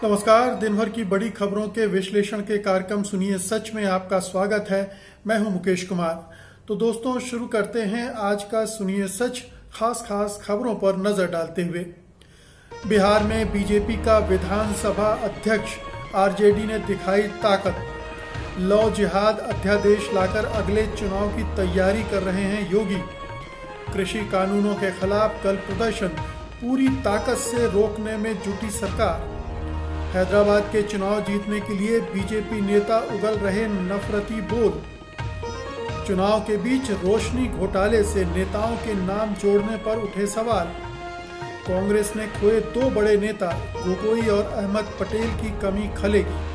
नमस्कार। दिन भर की बड़ी खबरों के विश्लेषण के कार्यक्रम सुनिए सच में आपका स्वागत है। मैं हूं मुकेश कुमार। तो दोस्तों शुरू करते हैं आज का सुनिए सच खास खबरों पर नजर डालते हुए। बिहार में बीजेपी का विधानसभा अध्यक्ष आरजेडी ने दिखाई ताकत। लॉ जिहाद अध्यादेश लाकर अगले चुनाव की तैयारी कर रहे हैं योगी। कृषि कानूनों के खिलाफ कल प्रदर्शन, पूरी ताकत से रोकने में जुटी सरकार। हैदराबाद के चुनाव जीतने के लिए बीजेपी नेता उगल रहे नफरती बोल। चुनाव के बीच रोशनी घोटाले से नेताओं के नाम जोड़ने पर उठे सवाल। कांग्रेस ने खोए दो बड़े नेता, गोगोई और अहमद पटेल की कमी खलेगी।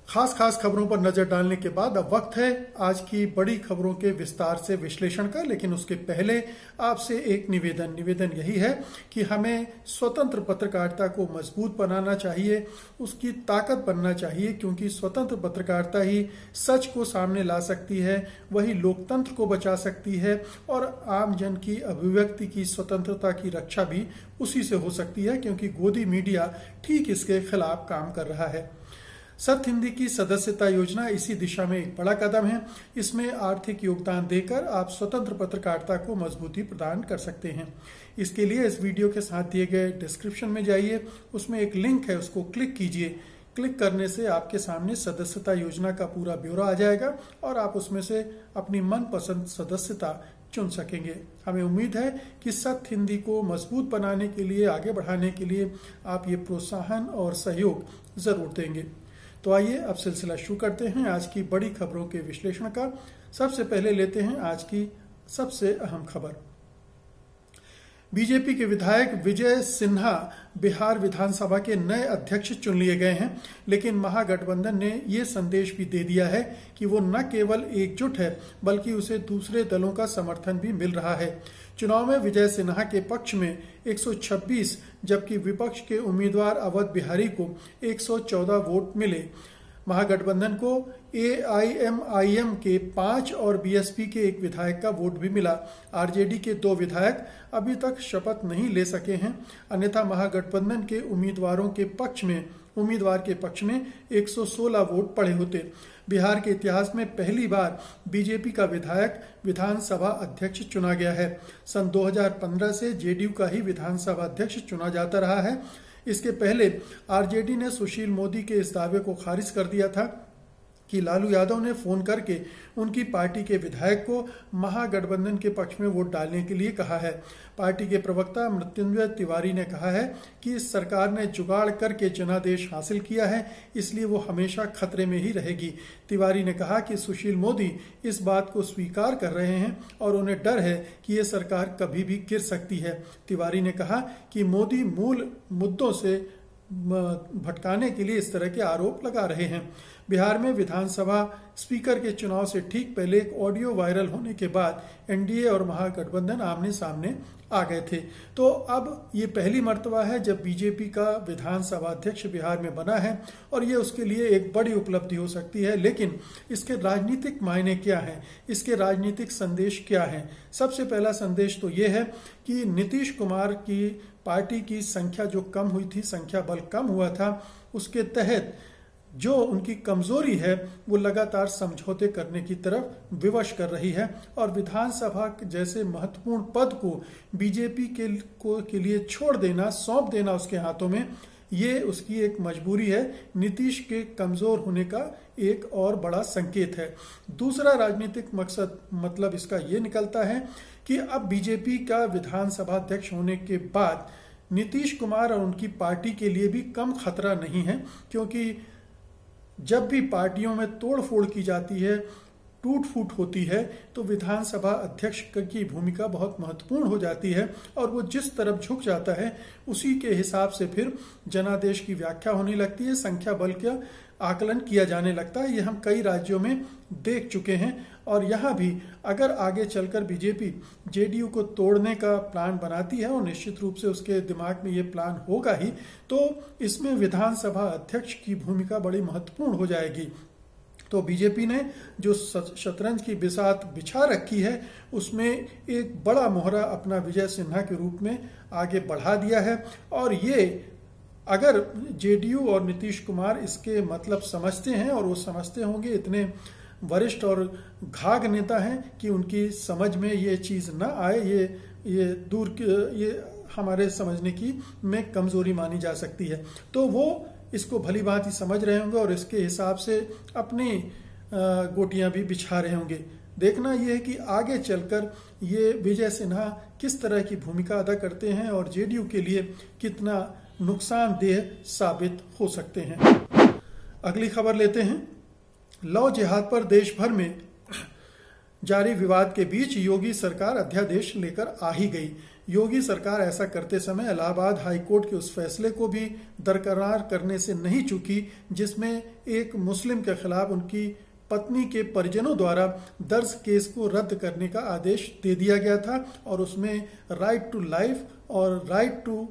खास खबरों पर नजर डालने के बाद अब वक्त है आज की बड़ी खबरों के विस्तार से विश्लेषण का। लेकिन उसके पहले आपसे एक निवेदन यही है कि हमें स्वतंत्र पत्रकारिता को मजबूत बनाना चाहिए, उसकी ताकत बनना चाहिए, क्योंकि स्वतंत्र पत्रकारिता ही सच को सामने ला सकती है, वही लोकतंत्र को बचा सकती है और आम जन की अभिव्यक्ति की स्वतंत्रता की रक्षा भी उसी से हो सकती है, क्योंकि गोदी मीडिया ठीक इसके खिलाफ काम कर रहा है। सत्य हिंदी की सदस्यता योजना इसी दिशा में एक बड़ा कदम है। इसमें आर्थिक योगदान देकर आप स्वतंत्र पत्रकारिता को मजबूती प्रदान कर सकते हैं। इसके लिए इस वीडियो के साथ दिए गए डिस्क्रिप्शन में जाइए, उसमें एक लिंक है, उसको क्लिक कीजिए। क्लिक करने से आपके सामने सदस्यता योजना का पूरा ब्यौरा आ जाएगा और आप उसमें से अपनी मनपसंद सदस्यता चुन सकेंगे। हमें उम्मीद है कि सत्य हिंदी को मजबूत बनाने के लिए, आगे बढ़ाने के लिए आप ये प्रोत्साहन और सहयोग जरूर देंगे। तो आइए अब सिलसिला शुरू करते हैं आज की बड़ी खबरों के विश्लेषण का। सबसे पहले लेते हैं आज की सबसे अहम खबर। बीजेपी के विधायक विजय सिन्हा बिहार विधानसभा के नए अध्यक्ष चुन लिए गए हैं, लेकिन महागठबंधन ने ये संदेश भी दे दिया है कि वो न केवल एकजुट है बल्कि उसे दूसरे दलों का समर्थन भी मिल रहा है। चुनाव में विजय सिन्हा के पक्ष में 126 जबकि विपक्ष के उम्मीदवार अवध बिहारी को 114 वोट मिले। महागठबंधन को एआईएमआईएम के 5 और बीएसपी के एक विधायक का वोट भी मिला। आरजेडी के 2 विधायक अभी तक शपथ नहीं ले सके हैं, अन्यथा महागठबंधन के उम्मीदवार के पक्ष में 116 वोट पड़े होते। बिहार के इतिहास में पहली बार बीजेपी का विधायक विधानसभा अध्यक्ष चुना गया है। सन 2015 से जेडीयू का ही विधानसभा अध्यक्ष चुना जाता रहा है। इसके पहले आरजेडी ने सुशील मोदी के इस दावे को खारिज कर दिया था कि लालू यादव ने फोन करके उनकी पार्टी के विधायक को महागठबंधन के पक्ष में वोट डालने के लिए कहा है। पार्टी के प्रवक्ता मृत्युंजय तिवारी ने कहा है कि इस सरकार ने जुगाड़ करके जनादेश हासिल किया है, इसलिए वो हमेशा खतरे में ही रहेगी। तिवारी ने कहा कि सुशील मोदी इस बात को स्वीकार कर रहे हैं और उन्हें डर है कि ये सरकार कभी भी गिर सकती है। तिवारी ने कहा कि मोदी मूल मुद्दों से भटकाने के लिए इस तरह के आरोप लगा रहे हैं। बिहार में विधानसभा स्पीकर के चुनाव से ठीक पहले एक ऑडियो वायरल होने के बाद एनडीए और महागठबंधन आमने सामने आ गए थे। तो अब ये पहली मर्तबा है जब बीजेपी का विधानसभा अध्यक्ष बिहार में बना है और ये उसके लिए एक बड़ी उपलब्धि हो सकती है। लेकिन इसके राजनीतिक मायने क्या हैं, इसके राजनीतिक संदेश क्या हैं? सबसे पहला संदेश तो ये है कि नीतीश कुमार की पार्टी की संख्या जो कम हुई थी, संख्या बल कम हुआ था, उसके तहत जो उनकी कमजोरी है वो लगातार समझौते करने की तरफ विवश कर रही है और विधानसभा जैसे महत्वपूर्ण पद को बीजेपी के लिए छोड़ देना, सौंप देना उसके हाथों में, ये उसकी एक मजबूरी है। नीतीश के कमजोर होने का एक और बड़ा संकेत है। दूसरा राजनीतिक मकसद मतलब इसका ये निकलता है कि अब बीजेपी का विधानसभा अध्यक्ष होने के बाद नीतीश कुमार और उनकी पार्टी के लिए भी कम खतरा नहीं है, क्योंकि जब भी पार्टियों में तोड़फोड़ की जाती है, टूट फूट होती है, तो विधानसभा अध्यक्ष की भूमिका बहुत महत्वपूर्ण हो जाती है और वो जिस तरफ झुक जाता है उसी के हिसाब से फिर जनादेश की व्याख्या होने लगती है, संख्या बल का आकलन किया जाने लगता है। ये हम कई राज्यों में देख चुके हैं और यहाँ भी अगर आगे चलकर बीजेपी जेडीयू को तोड़ने का प्लान बनाती है, और निश्चित रूप से उसके दिमाग में ये प्लान होगा ही, तो इसमें विधानसभा अध्यक्ष की भूमिका बड़ी महत्वपूर्ण हो जाएगी। तो बीजेपी ने जो शतरंज की बिसात बिछा रखी है उसमें एक बड़ा मोहरा अपना विजय सिन्हा के रूप में आगे बढ़ा दिया है और ये अगर जेडीयू और नीतीश कुमार इसके मतलब समझते हैं, और वो समझते होंगे, इतने वरिष्ठ और घाघ नेता हैं कि उनकी समझ में ये चीज़ ना आए, ये हमारे समझने की में कमजोरी मानी जा सकती है। तो वो इसको भली भांति समझ रहे होंगे और इसके हिसाब से अपनी गोटियां भी बिछा रहे होंगे। देखना यह है कि आगे चलकर ये विजय सिन्हा किस तरह की भूमिका अदा करते हैं और जेडीयू के लिए कितना नुकसानदेह साबित हो सकते हैं। अगली खबर लेते हैं। लव जिहाद पर देश भर में जारी विवाद के बीच योगी सरकार अध्यादेश लेकर आ ही गई। योगी सरकार ऐसा करते समय इलाहाबाद हाईकोर्ट के उस फैसले को भी दरकरार करने से नहीं चूकी जिसमें एक मुस्लिम के खिलाफ उनकी पत्नी के परिजनों द्वारा दर्ज केस को रद्द करने का आदेश दे दिया गया था, और उसमें राइट टू लाइफ और राइट टू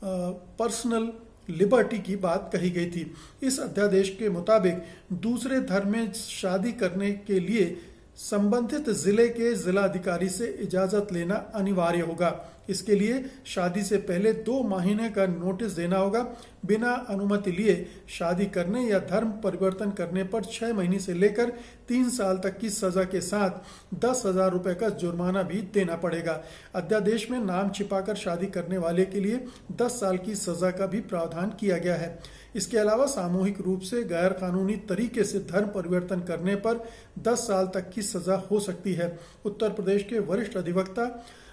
पर्सनल लिबर्टी की बात कही गई थी। इस अध्यादेश के मुताबिक दूसरे धर्म में शादी करने के लिए संबंधित जिले के जिलाधिकारी से इजाजत लेना अनिवार्य होगा। इसके लिए शादी से पहले 2 महीने का नोटिस देना होगा। बिना अनुमति लिए शादी करने या धर्म परिवर्तन करने पर 6 महीने से लेकर 3 साल तक की सजा के साथ 10,000 रुपए का जुर्माना भी देना पड़ेगा। अध्यादेश में नाम छिपाकर शादी करने वाले के लिए 10 साल की सजा का भी प्रावधान किया गया है। इसके अलावा सामूहिक रूप से गैर कानूनी तरीके से धर्म परिवर्तन करने पर 10 साल तक की सजा हो सकती है। उत्तर प्रदेश के वरिष्ठ अधिवक्ता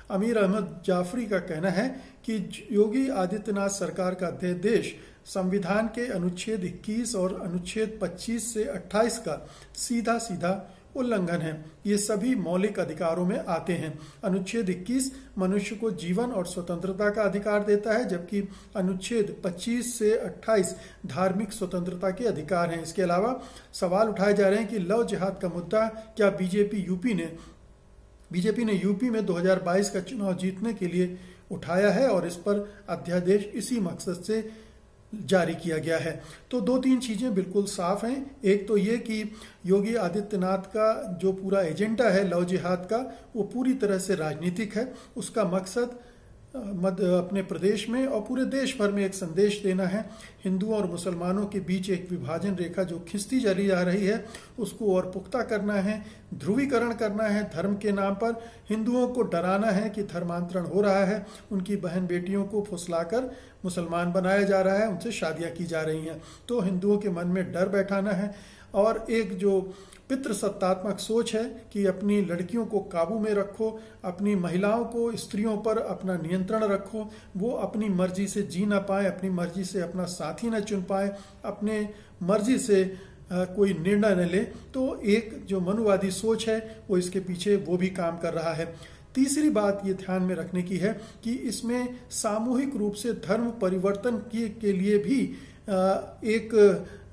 अमीर अहमद जाफरी का कहना है कि योगी आदित्यनाथ सरकार का अध्यादेश संविधान के अनुच्छेद 21 और अनुच्छेद 25 से 28 का सीधा उल्लंघन है। ये सभी मौलिक अधिकारों में आते हैं। अनुच्छेद 21 मनुष्य को जीवन और स्वतंत्रता का अधिकार देता है, जबकि अनुच्छेद 25 से 28 धार्मिक स्वतंत्रता के अधिकार हैं। इसके अलावा सवाल उठाए जा रहे हैं कि लव जिहाद का मुद्दा क्या बीजेपी ने यूपी में 2022 का चुनाव जीतने के लिए उठाया है, और इस पर अध्यादेश इसी मकसद से जारी किया गया है। तो 2-3 चीजें बिल्कुल साफ हैं। एक तो ये कि योगी आदित्यनाथ का जो पूरा एजेंडा है लव जिहाद का, वो पूरी तरह से राजनीतिक है। उसका मकसद अपने प्रदेश में और पूरे देश भर में एक संदेश देना है। हिंदुओं और मुसलमानों के बीच एक विभाजन रेखा जो खिंचती चली जा रही है उसको और पुख्ता करना है, ध्रुवीकरण करना है। धर्म के नाम पर हिंदुओं को डराना है कि धर्मांतरण हो रहा है, उनकी बहन बेटियों को फुसलाकर मुसलमान बनाया जा रहा है, उनसे शादियां की जा रही हैं। तो हिंदुओं के मन में डर बैठाना है, और एक जो पितृसत्तात्मक सोच है कि अपनी लड़कियों को काबू में रखो, अपनी महिलाओं को, स्त्रियों पर अपना नियंत्रण रखो, वो अपनी मर्जी से जी ना पाए, अपनी मर्जी से अपना साथी न चुन पाए, अपने मर्जी से कोई निर्णय न ले। तो एक जो मनुवादी सोच है वो इसके पीछे वो भी काम कर रहा है। तीसरी बात ये ध्यान में रखने की है कि इसमें सामूहिक रूप से धर्म परिवर्तन के लिए भी एक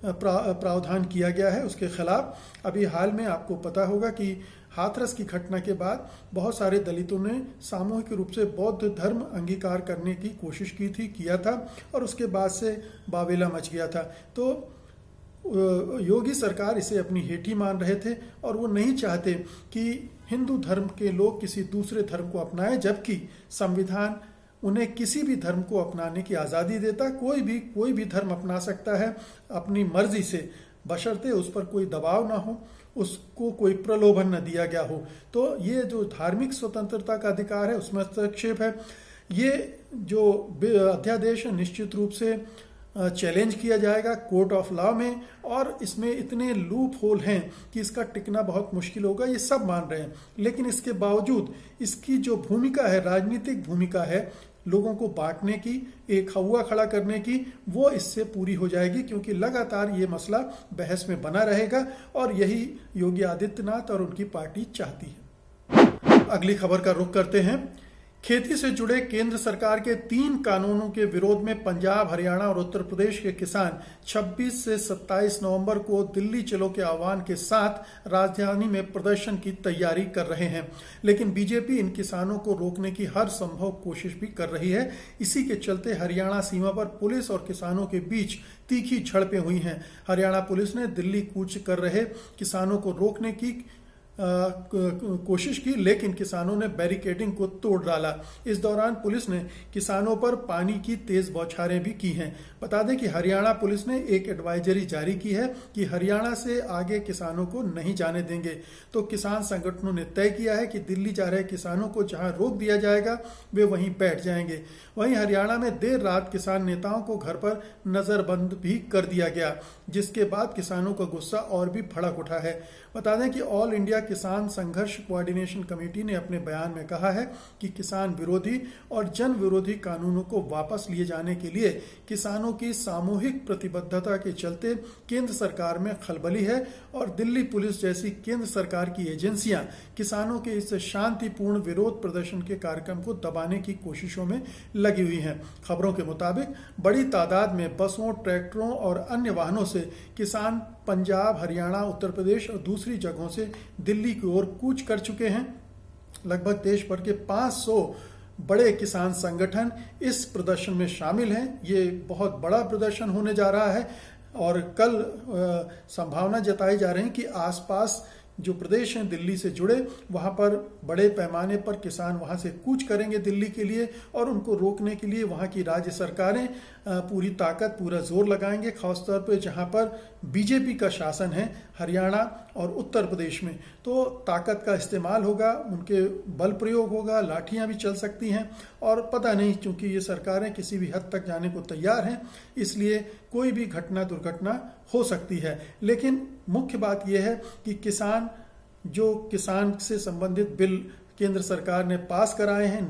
प्रावधान किया गया है। उसके खिलाफ अभी हाल में आपको पता होगा कि हाथरस की घटना के बाद बहुत सारे दलितों ने सामूहिक रूप से बौद्ध धर्म अंगीकार करने की कोशिश किया था, और उसके बाद से बावेला मच गया था। तो योगी सरकार इसे अपनी हेठी मान रहे थे, और वो नहीं चाहते कि हिंदू धर्म के लोग किसी दूसरे धर्म को अपनाएं, जबकि संविधान उन्हें किसी भी धर्म को अपनाने की आज़ादी देता। कोई भी धर्म अपना सकता है अपनी मर्जी से, बशर्ते उस पर कोई दबाव ना हो, उसको कोई प्रलोभन न दिया गया हो। तो ये जो धार्मिक स्वतंत्रता का अधिकार है उसमें हस्तक्षेप है। ये जो अध्यादेश निश्चित रूप से चैलेंज किया जाएगा कोर्ट ऑफ लॉ में, और इसमें इतने लूप होल हैं कि इसका टिकना बहुत मुश्किल होगा, ये सब मान रहे हैं। लेकिन इसके बावजूद इसकी जो भूमिका है, राजनीतिक भूमिका है, लोगों को बांटने की, एक हवा खड़ा करने की, वो इससे पूरी हो जाएगी, क्योंकि लगातार ये मसला बहस में बना रहेगा, और यही योगी आदित्यनाथ और उनकी पार्टी चाहती है। अगली खबर का रुख करते हैं। खेती से जुड़े केंद्र सरकार के 3 कानूनों के विरोध में पंजाब, हरियाणा और उत्तर प्रदेश के किसान 26 से 27 नवंबर को दिल्ली चलो के आह्वान के साथ राजधानी में प्रदर्शन की तैयारी कर रहे हैं। लेकिन बीजेपी इन किसानों को रोकने की हर संभव कोशिश भी कर रही है। इसी के चलते हरियाणा सीमा पर पुलिस और किसानों के बीच तीखी झड़पें हुई हैं। हरियाणा पुलिस ने दिल्ली कूच कर रहे किसानों को रोकने की कोशिश की, लेकिन किसानों ने बैरिकेडिंग को तोड़ डाला। इस दौरान पुलिस ने किसानों पर पानी की तेज बौछारें भी की हैं। बता दें कि हरियाणा पुलिस ने एक एडवाइजरी जारी की है कि हरियाणा से आगे किसानों को नहीं जाने देंगे। तो किसान संगठनों ने तय किया है कि दिल्ली जा रहे किसानों को जहां रोक दिया जाएगा वे वहीं बैठ जाएंगे। वहीं हरियाणा में देर रात किसान नेताओं को घर पर नजरबंद भी कर दिया गया, जिसके बाद किसानों का गुस्सा और भी भड़क उठा है। बता दें कि ऑल इंडिया किसान संघर्ष कोऑर्डिनेशन कमेटी ने अपने बयान में कहा है कि किसान विरोधी और जन विरोधी कानूनों को वापस लिए जाने के लिए किसानों की सामूहिक प्रतिबद्धता के चलते केंद्र सरकार में खलबली है और दिल्ली पुलिस जैसी केंद्र सरकार की एजेंसियां किसानों के इस शांतिपूर्ण विरोध प्रदर्शन के कार्यक्रम को दबाने की कोशिशों में लगी हुई हैं। खबरों के मुताबिक बड़ी तादाद में बसों, ट्रैक्टरों और अन्य वाहनों से किसान पंजाब, हरियाणा, उत्तर प्रदेश और दूसरी जगहों से दिल्ली की ओर कूच कर चुके हैं। लगभग देश भर के 500 बड़े किसान संगठन इस प्रदर्शन में शामिल हैं। ये बहुत बड़ा प्रदर्शन होने जा रहा है और कल संभावना जताई जा रही है कि आसपास जो प्रदेश हैं दिल्ली से जुड़े, वहां पर बड़े पैमाने पर किसान वहां से कूच करेंगे दिल्ली के लिए और उनको रोकने के लिए वहां की राज्य सरकारें पूरी ताकत, पूरा जोर लगाएंगे। खासतौर पर जहां पर बीजेपी का शासन है हरियाणा और उत्तर प्रदेश में, तो ताकत का इस्तेमाल होगा, उनके बल प्रयोग होगा, लाठियां भी चल सकती हैं और पता नहीं, क्योंकि ये सरकारें किसी भी हद तक जाने को तैयार हैं, इसलिए कोई भी घटना दुर्घटना हो सकती है। लेकिन मुख्य बात यह है कि किसान से संबंधित बिल केंद्र सरकार ने पास कराए हैं,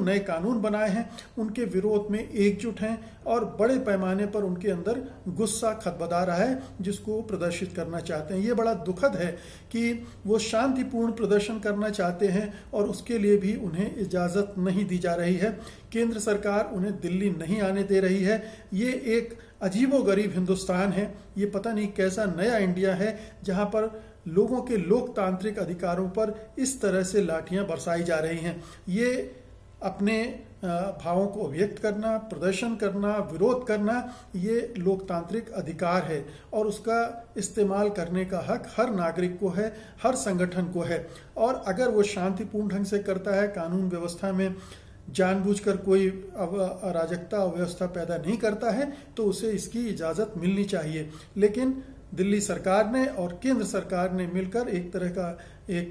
नए कानून बनाए हैं, उनके विरोध में एकजुट हैं और बड़े पैमाने पर उनके अंदर गुस्सा खदबदा रहा है, जिसको प्रदर्शित करना चाहते हैं। ये बड़ा दुखद है कि वो शांतिपूर्ण प्रदर्शन करना चाहते हैं और उसके लिए भी उन्हें इजाजत नहीं दी जा रही है। केंद्र सरकार उन्हें दिल्ली नहीं आने दे रही है। ये एक अजीबोगरीब हिंदुस्तान है। ये पता नहीं कैसा नया इंडिया है जहां पर लोगों के लोकतांत्रिक अधिकारों पर इस तरह से लाठियां बरसाई जा रही हैं। ये अपने भावों को अभिव्यक्त करना, प्रदर्शन करना, विरोध करना, ये लोकतांत्रिक अधिकार है और उसका इस्तेमाल करने का हक हर नागरिक को है, हर संगठन को है। और अगर वो शांतिपूर्ण ढंग से करता है, कानून व्यवस्था में जानबूझकर कोई अराजकता अव्यवस्था पैदा नहीं करता है, तो उसे इसकी इजाजत मिलनी चाहिए। लेकिन दिल्ली सरकार ने और केंद्र सरकार ने मिलकर एक तरह का एक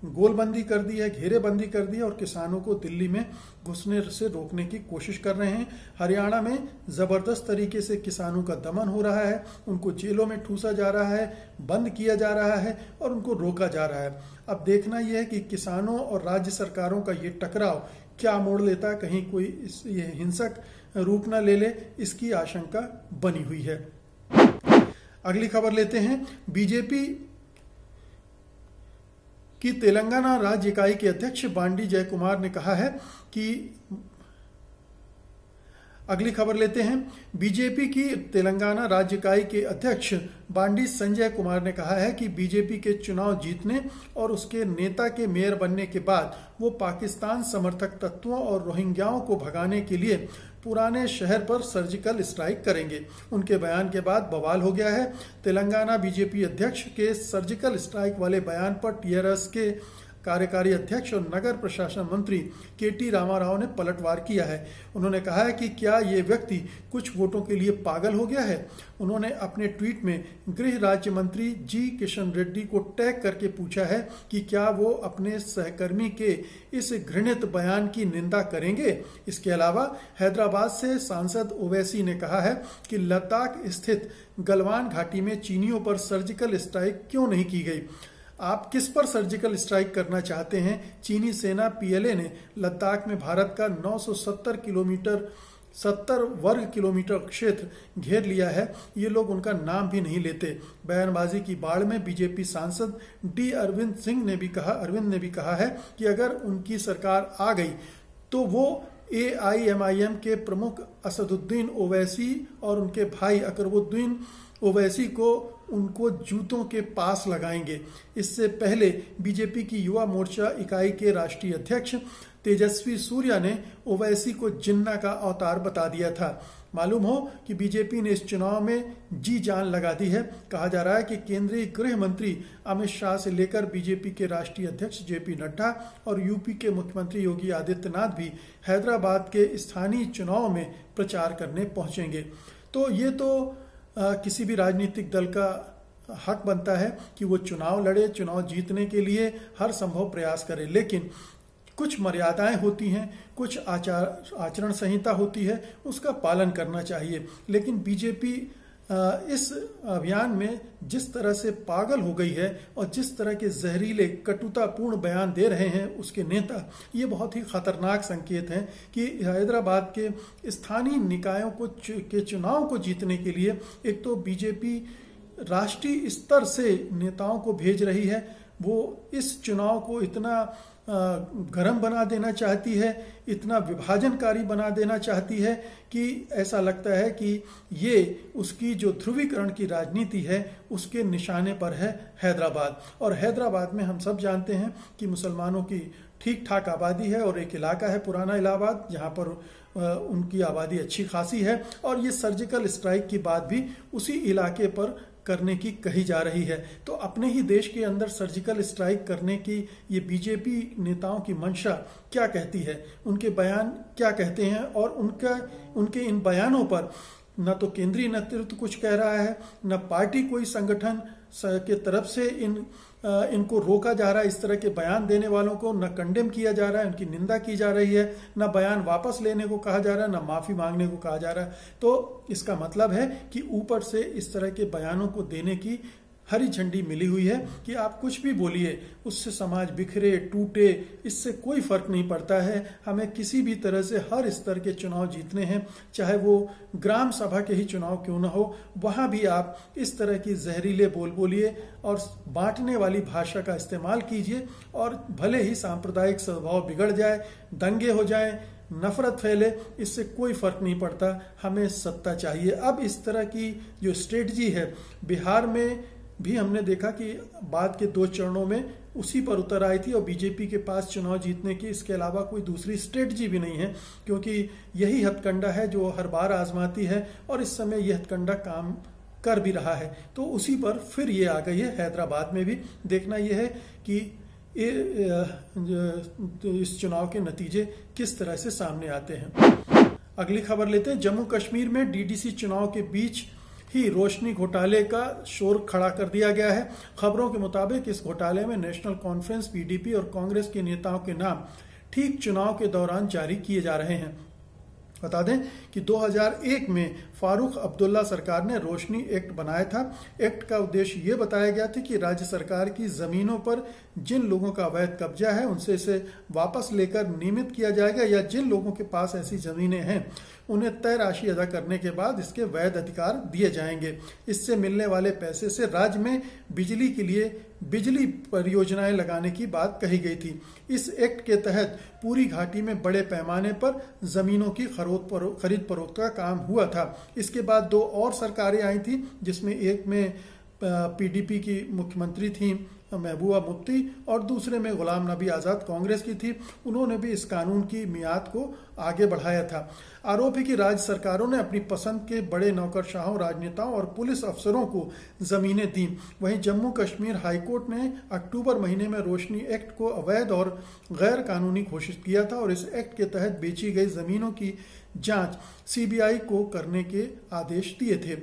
गोलबंदी कर दी है, घेरेबंदी कर दी है और किसानों को दिल्ली में घुसने से रोकने की कोशिश कर रहे हैं। हरियाणा में जबरदस्त तरीके से किसानों का दमन हो रहा है, उनको जेलों में ठूसा जा रहा है, बंद किया जा रहा है और उनको रोका जा रहा है। अब देखना यह है कि किसानों और राज्य सरकारों का ये टकराव क्या मोड़ लेता है, कहीं कोई ये हिंसक रूप न ले ले, इसकी आशंका बनी हुई है। अगली खबर लेते हैं। बीजेपी की तेलंगाना राज्य इकाई के अध्यक्ष बांडी जयकुमार ने कहा है कि अगली खबर लेते हैं। बीजेपी की तेलंगाना राज्य इकाई के अध्यक्ष बांडी संजय कुमार ने कहा है कि बीजेपी के चुनाव जीतने और उसके नेता के मेयर बनने के बाद वो पाकिस्तान समर्थक तत्वों और रोहिंग्याओं को भगाने के लिए पुराने शहर पर सर्जिकल स्ट्राइक करेंगे। उनके बयान के बाद बवाल हो गया है। तेलंगाना बीजेपी अध्यक्ष के सर्जिकल स्ट्राइक वाले बयान पर टीआरएस के कार्यकारी अध्यक्ष और नगर प्रशासन मंत्री केटी रामाराव ने पलटवार किया है। उन्होंने कहा है कि क्या ये व्यक्ति कुछ वोटों के लिए पागल हो गया है। उन्होंने अपने ट्वीट में गृह राज्य मंत्री जी किशन रेड्डी को टैग करके पूछा है कि क्या वो अपने सहकर्मी के इस घृणित बयान की निंदा करेंगे। इसके अलावा हैदराबाद से सांसद ओवैसी ने कहा है कि लद्दाख स्थित गलवान घाटी में चीनियों पर सर्जिकल स्ट्राइक क्यों नहीं की गई। आप किस पर सर्जिकल स्ट्राइक करना चाहते हैं। चीनी सेना पीएलए ने लद्दाख में भारत का 970 वर्ग किलोमीटर क्षेत्र घेर लिया है। ये लोग उनका नाम भी नहीं लेते। बयानबाजी की बाढ़ में बीजेपी सांसद डी अरविंद ने भी कहा है कि अगर उनकी सरकार आ गई तो वो AIMIM के प्रमुख असदुद्दीन ओवैसी और उनके भाई अकबरुद्दीन ओवैसी को उनको जूतों के पास लगाएंगे। इससे पहले बीजेपी की युवा मोर्चा इकाई के राष्ट्रीय अध्यक्ष तेजस्वी सूर्या ने ओवैसी को जिन्ना का अवतार बता दिया था। मालूम हो कि बीजेपी ने इस चुनाव में जी जान लगा दी है। कहा जा रहा है कि केंद्रीय गृह मंत्री अमित शाह से लेकर बीजेपी के राष्ट्रीय अध्यक्ष जेपी नड्डा और यूपी के मुख्यमंत्री योगी आदित्यनाथ भी हैदराबाद के स्थानीय चुनाव में प्रचार करने पहुंचेंगे। तो ये तो किसी भी राजनीतिक दल का हक बनता है कि वो चुनाव लड़े, चुनाव जीतने के लिए हर संभव प्रयास करे, लेकिन कुछ मर्यादाएं होती हैं, कुछ आचरण संहिता होती है, उसका पालन करना चाहिए। लेकिन बीजेपी इस अभियान में जिस तरह से पागल हो गई है और जिस तरह के जहरीले कटुतापूर्ण बयान दे रहे हैं उसके नेता, ये बहुत ही खतरनाक संकेत है कि हैदराबाद के स्थानीय निकायों के चुनाव को जीतने के लिए एक तो बीजेपी राष्ट्रीय स्तर से नेताओं को भेज रही है, वो इस चुनाव को इतना गरम बना देना चाहती है, इतना विभाजनकारी बना देना चाहती है कि ऐसा लगता है कि ये उसकी जो ध्रुवीकरण की राजनीति है उसके निशाने पर है हैदराबाद। और हैदराबाद में हम सब जानते हैं कि मुसलमानों की ठीक ठाक आबादी है और एक इलाका है पुराना इलाहाबाद जहाँ पर उनकी आबादी अच्छी खासी है, और ये सर्जिकल स्ट्राइक की बात भी उसी इलाके पर करने की कही जा रही है। तो अपने ही देश के अंदर सर्जिकल स्ट्राइक करने की ये बीजेपी नेताओं की मंशा क्या कहती है, उनके बयान क्या कहते हैं, और उनके इन बयानों पर न तो केंद्रीय नेतृत्व कुछ कह रहा है, न पार्टी कोई संगठन के तरफ से इनको रोका जा रहा है, इस तरह के बयान देने वालों को न कंडेम किया जा रहा है, उनकी निंदा की जा रही है, न बयान वापस लेने को कहा जा रहा है, न माफी मांगने को कहा जा रहा है। तो इसका मतलब है कि ऊपर से इस तरह के बयानों को देने की हरी झंडी मिली हुई है कि आप कुछ भी बोलिए, उससे समाज बिखरे टूटे, इससे कोई फर्क नहीं पड़ता है। हमें किसी भी तरह से हर स्तर के चुनाव जीतने हैं, चाहे वो ग्राम सभा के ही चुनाव क्यों ना हो, वहां भी आप इस तरह की जहरीले बोल बोलिए और बांटने वाली भाषा का इस्तेमाल कीजिए, और भले ही सांप्रदायिक स्वभाव बिगड़ जाए, दंगे हो जाए, नफरत फैले, इससे कोई फर्क नहीं पड़ता, हमें सत्ता चाहिए। अब इस तरह की जो स्ट्रेटजी है बिहार में भी हमने देखा कि बाद के 2 चरणों में उसी पर उतर आई थी, और बीजेपी के पास चुनाव जीतने की इसके अलावा कोई दूसरी स्ट्रेटजी भी नहीं है, क्योंकि यही हथकंडा है जो हर बार आजमाती है, और इस समय यह हथकंडा काम कर भी रहा है। तो उसी पर फिर ये आ गई है हैदराबाद में भी। देखना यह है कि इस चुनाव के नतीजे किस तरह से सामने आते हैं। अगली खबर लेते हैं। जम्मू कश्मीर में डीडीसी चुनाव के बीच ही रोशनी घोटाले का शोर खड़ा कर दिया गया है। खबरों के मुताबिक इस घोटाले में नेशनल कॉन्फ्रेंस, पीडीपी और कांग्रेस के नेताओं के नाम ठीक चुनाव के दौरान जारी किए जा रहे हैं। बता दें कि 2001 में फारूक अब्दुल्ला सरकार ने रोशनी एक्ट बनाया था। एक्ट का उद्देश्य ये बताया गया था कि राज्य सरकार की जमीनों पर जिन लोगों का अवैध कब्जा है उनसे इसे वापस लेकर नियमित किया जाएगा, या जिन लोगों के पास ऐसी जमीनें हैं उन्हें तय राशि अदा करने के बाद इसके वैध अधिकार दिए जाएंगे। इससे मिलने वाले पैसे से राज्य में बिजली के लिए बिजली परियोजनाएं लगाने की बात कही गई थी। इस एक्ट के तहत पूरी घाटी में बड़े पैमाने पर जमीनों की खरीद फरोख्त का काम हुआ था। इसके बाद 2 और सरकारें आई थी, जिसमें एक में पीडीपी की मुख्यमंत्री थी महबूबा मुफ्ती और दूसरे में गुलाम नबी आज़ाद कांग्रेस की थी। उन्होंने भी इस कानून की मियाद को आगे बढ़ाया था। आरोप है कि राज्य सरकारों ने अपनी पसंद के बड़े नौकरशाहों, राजनेताओं और पुलिस अफसरों को जमीनें दी। वहीं जम्मू कश्मीर हाईकोर्ट ने अक्टूबर महीने में रोशनी एक्ट को अवैध और गैर कानूनी घोषित किया था, और इस एक्ट के तहत बेची गई जमीनों की जांच सीबीआई को करने के आदेश दिए थे।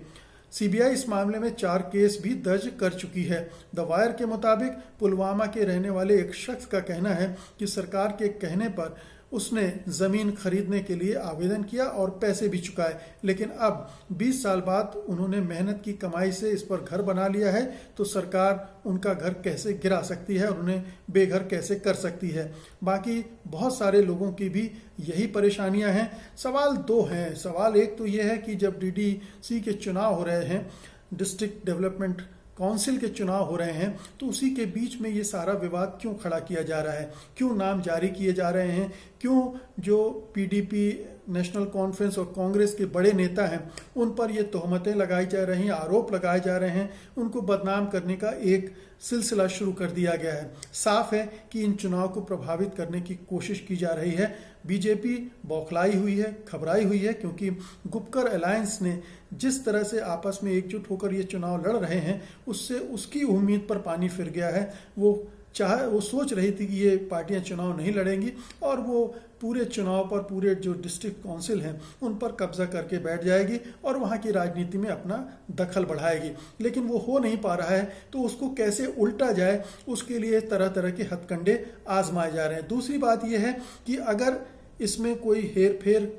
सीबीआई इस मामले में 4 केस भी दर्ज कर चुकी है। द वायर के मुताबिक पुलवामा के रहने वाले एक शख्स का कहना है कि सरकार के कहने पर उसने जमीन खरीदने के लिए आवेदन किया और पैसे भी चुकाए, लेकिन अब 20 साल बाद उन्होंने मेहनत की कमाई से इस पर घर बना लिया है, तो सरकार उनका घर कैसे गिरा सकती है और उन्हें बेघर कैसे कर सकती है। बाकी बहुत सारे लोगों की भी यही परेशानियां हैं। सवाल 2 हैं। सवाल एक तो यह है कि जब डीडीसी के चुनाव हो रहे हैं, डिस्ट्रिक्ट डेवलपमेंट काउंसिल के चुनाव हो रहे हैं, तो उसी के बीच में ये सारा विवाद क्यों खड़ा किया जा रहा है, क्यों नाम जारी किए जा रहे हैं, क्यों जो पीडीपी, नेशनल कॉन्फ्रेंस और कांग्रेस के बड़े नेता हैं उन पर ये तोहमतें लगाई जा रही हैं, आरोप लगाए जा रहे हैं, उनको बदनाम करने का एक सिलसिला शुरू कर दिया गया है। साफ है कि इन चुनाव को प्रभावित करने की कोशिश की जा रही है। बीजेपी बौखलाई हुई है, घबराई हुई है, क्योंकि गुपकर अलायंस ने जिस तरह से आपस में एकजुट होकर ये चुनाव लड़ रहे हैं, उससे उसकी उम्मीद पर पानी फिर गया है। वो सोच रही थी कि ये पार्टियां चुनाव नहीं लड़ेंगी और वो पूरे चुनाव पर, पूरे जो डिस्ट्रिक्ट काउंसिल हैं उन पर कब्जा करके बैठ जाएगी और वहां की राजनीति में अपना दखल बढ़ाएगी। लेकिन वो हो नहीं पा रहा है, तो उसको कैसे उल्टा जाए, उसके लिए तरह तरह के हथकंडे आजमाए जा रहे हैं। दूसरी बात यह है कि अगर इसमें कोई हेर फेर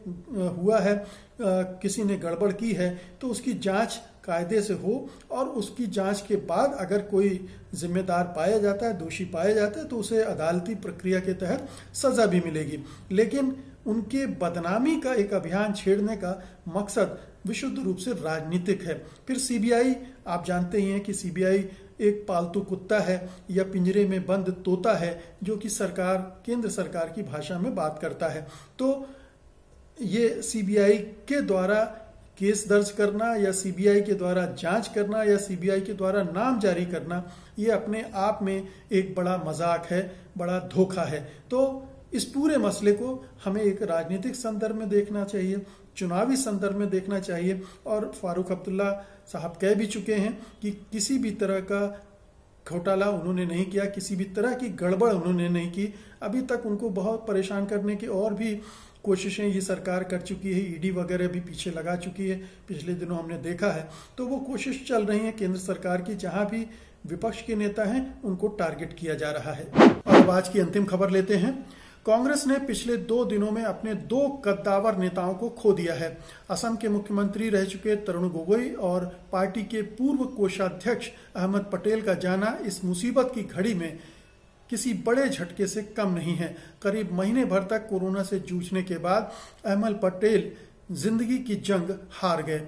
हुआ है, किसी ने गड़बड़ की है, तो उसकी जांच कायदे से हो और उसकी जांच के बाद अगर कोई जिम्मेदार पाया जाता है, दोषी पाया जाता है, तो उसे अदालती प्रक्रिया के तहत सजा भी मिलेगी। लेकिन उनके बदनामी का एक अभियान छेड़ने का मकसद विशुद्ध रूप से राजनीतिक है। फिर सीबीआई, आप जानते ही हैं कि सीबीआई एक पालतू कुत्ता है या पिंजरे में बंद तोता है, जो कि केंद्र सरकार की भाषा में बात करता है। तो ये सीबीआई के द्वारा केस दर्ज करना या सीबीआई के द्वारा जांच करना या सीबीआई के द्वारा नाम जारी करना, ये अपने आप में एक बड़ा मजाक है, बड़ा धोखा है। तो इस पूरे मसले को हमें एक राजनीतिक संदर्भ में देखना चाहिए, चुनावी संदर्भ में देखना चाहिए। और फारूक अब्दुल्ला साहब कह भी चुके हैं कि किसी भी तरह का घोटाला उन्होंने नहीं किया, किसी भी तरह की गड़बड़ उन्होंने नहीं की। अभी तक उनको बहुत परेशान करने की और भी कोशिशें ये सरकार कर चुकी है, ईडी वगैरह भी पीछे लगा चुकी है, पिछले दिनों हमने देखा है। तो वो कोशिश चल रही है केंद्र सरकार की, जहां भी विपक्ष के नेता हैं उनको टारगेट किया जा रहा है। और अब आज की अंतिम खबर लेते हैं। कांग्रेस ने पिछले 2 दिनों में अपने 2 कद्दावर नेताओं को खो दिया है। असम के मुख्यमंत्री रह चुके तरुण गोगोई और पार्टी के पूर्व कोषाध्यक्ष अहमद पटेल का जाना इस मुसीबत की घड़ी में किसी बड़े झटके से कम नहीं है। करीब महीने भर तक कोरोना से जूझने के बाद अहमद पटेल जिंदगी की जंग हार गए।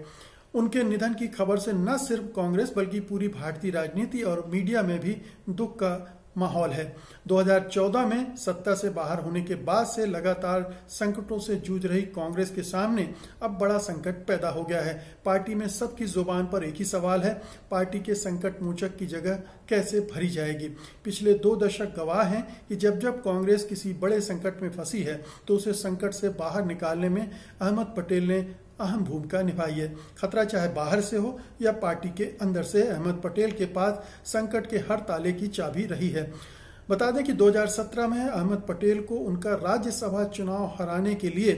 उनके निधन की खबर से न सिर्फ कांग्रेस बल्कि पूरी भारतीय राजनीति और मीडिया में भी दुख का माहौल है। 2014 में सत्ता से बाहर होने के बाद से लगातार संकटों से जूझ रही कांग्रेस के सामने अब बड़ा संकट पैदा हो गया है। पार्टी में सबकी जुबान पर एक ही सवाल है, पार्टी के संकट मोचक की जगह कैसे भरी जाएगी। पिछले 2 दशक गवाह हैं कि जब जब कांग्रेस किसी बड़े संकट में फंसी है तो उसे संकट से बाहर निकालने में अहमद पटेल ने अहम भूमिका निभाई है। खतरा चाहे बाहर से हो या पार्टी के अंदर से, अहमद पटेल के पास संकट के हर ताले की चाबी रही है। बता दें कि 2017 में अहमद पटेल को उनका राज्यसभा चुनाव हराने के लिए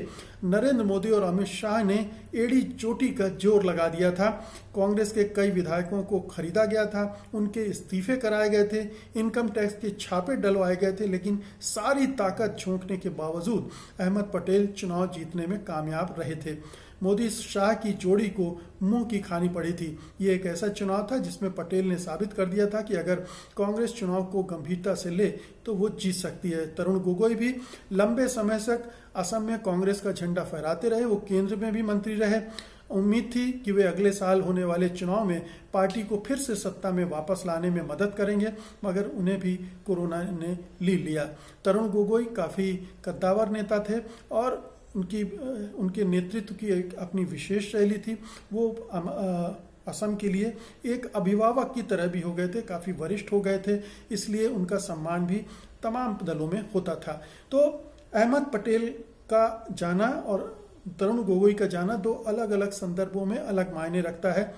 नरेंद्र मोदी और अमित शाह ने एड़ी चोटी का जोर लगा दिया था। कांग्रेस के कई विधायकों को खरीदा गया था, उनके इस्तीफे कराए गए थे, इनकम टैक्स के छापे डलवाए गए थे, लेकिन सारी ताकत झोंकने के बावजूद अहमद पटेल चुनाव जीतने में कामयाब रहे थे। मोदी शाह की जोड़ी को मुंह की खानी पड़ी थी। ये एक ऐसा चुनाव था जिसमें पटेल ने साबित कर दिया था कि अगर कांग्रेस चुनाव को गंभीरता से ले तो वो जीत सकती है। तरुण गोगोई भी लंबे समय तक असम में कांग्रेस का झंडा फहराते रहे, वो केंद्र में भी मंत्री रहे। उम्मीद थी कि वे अगले साल होने वाले चुनाव में पार्टी को फिर से सत्ता में वापस लाने में मदद करेंगे, मगर उन्हें भी कोरोना ने ली लिया। तरुण गोगोई काफी कद्दावर नेता थे और उनके नेतृत्व की एक अपनी विशेष शैली थी। वो असम के लिए एक अभिभावक की तरह भी हो गए थे, काफी वरिष्ठ हो गए थे, इसलिए उनका सम्मान भी तमाम दलों में होता था। तो अहमद पटेल का जाना और तरुण गोगोई का जाना 2 अलग अलग संदर्भों में अलग मायने रखता है।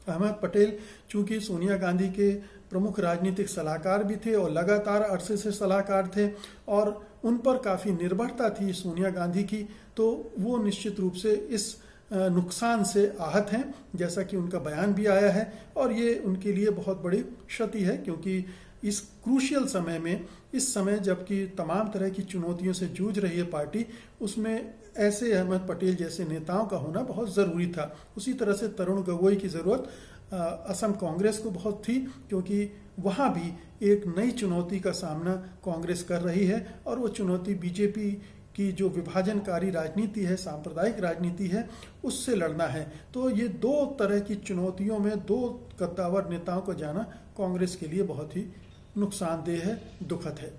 अहमद पटेल चूंकि सोनिया गांधी के प्रमुख राजनीतिक सलाहकार भी थे और लगातार अरसे से सलाहकार थे और उन पर काफी निर्भरता थी सोनिया गांधी की, तो वो निश्चित रूप से इस नुकसान से आहत हैं, जैसा कि उनका बयान भी आया है। और ये उनके लिए बहुत बड़ी क्षति है, क्योंकि इस क्रूशियल समय में, इस समय जबकि तमाम तरह की चुनौतियों से जूझ रही है पार्टी, उसमें ऐसे अहमद पटेल जैसे नेताओं का होना बहुत जरूरी था। उसी तरह से तरुण गोगोई की जरूरत असम कांग्रेस को बहुत थी, क्योंकि वहां भी एक नई चुनौती का सामना कांग्रेस कर रही है और वो चुनौती बीजेपी की जो विभाजनकारी राजनीति है, सांप्रदायिक राजनीति है, उससे लड़ना है। तो ये 2 तरह की चुनौतियों में 2 कद्दावर नेताओं को जाना कांग्रेस के लिए बहुत ही नुकसानदेह है, दुखद है।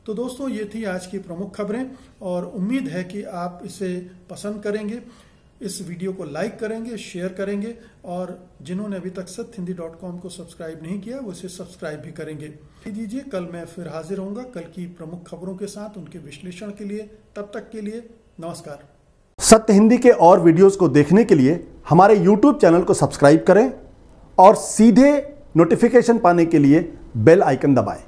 तो दोस्तों, ये थी आज की प्रमुख खबरें और उम्मीद है कि आप इसे पसंद करेंगे। इस वीडियो को लाइक करेंगे, शेयर करेंगे और जिन्होंने अभी तक सत्यहिंदी.com को सब्सक्राइब नहीं किया वो इसे सब्सक्राइब भी करेंगे। दीजिए, कल मैं फिर हाजिर होऊंगा कल की प्रमुख खबरों के साथ, उनके विश्लेषण के लिए। तब तक के लिए नमस्कार। सत्य हिंदी के और वीडियोस को देखने के लिए हमारे YouTube चैनल को सब्सक्राइब करें और सीधे नोटिफिकेशन पाने के लिए बेल आइकन दबाएं।